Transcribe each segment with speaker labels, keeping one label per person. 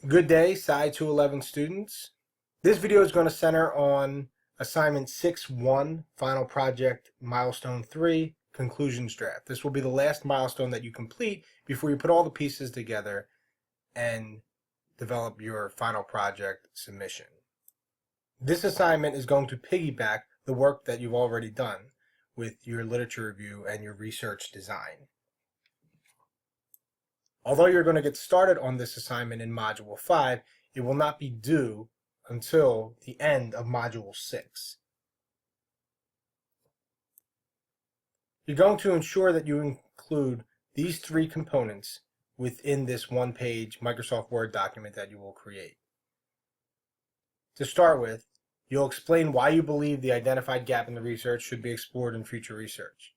Speaker 1: Good day, Sci 211 students. This video is going to center on assignment 6-1, final project milestone 3, conclusions draft. This will be the last milestone that you complete before you put all the pieces together and develop your final project submission. This assignment is going to piggyback the work that you've already done with your literature review and your research design. Although you're going to get started on this assignment in Module 5, it will not be due until the end of Module 6. You're going to ensure that you include these three components within this one-page Microsoft Word document that you will create. To start with, you'll explain why you believe the identified gap in the research should be explored in future research.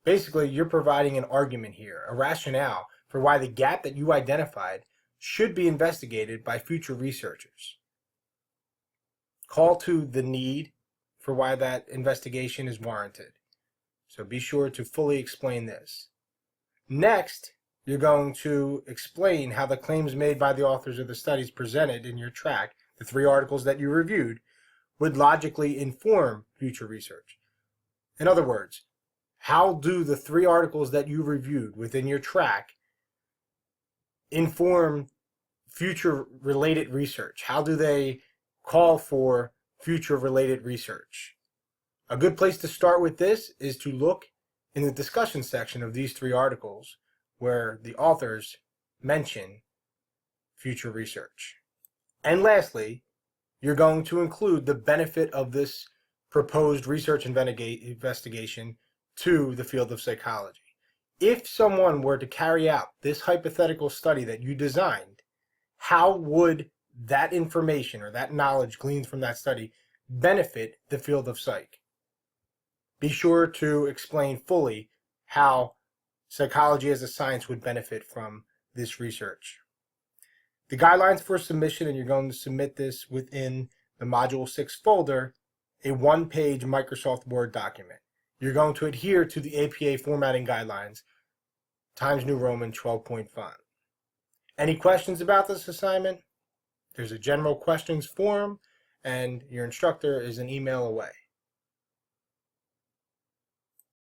Speaker 1: Basically, you're providing an argument here, a rationale for why the gap that you identified should be investigated by future researchers. Call to the need for why that investigation is warranted. So be sure to fully explain this. Next, you're going to explain how the claims made by the authors of the studies presented in your track, the 3 articles that you reviewed, would logically inform future research. In other words, how do the 3 articles that you reviewed within your track inform future related research? How do they call for future related research? A good place to start with this is to look in the discussion section of these 3 articles where the authors mention future research. And lastly, you're going to include the benefit of this proposed research investigation to the field of psychology. If someone were to carry out this hypothetical study that you designed, how would that information or that knowledge gleaned from that study benefit the field of psych? Be sure to explain fully how psychology as a science would benefit from this research. The guidelines for submission, and you're going to submit this within the Module 6 folder, a 1-page Microsoft Word document. You're going to adhere to the APA formatting guidelines, Times New Roman 12-point font. Any questions about this assignment? There's a general questions forum, and your instructor is an email away.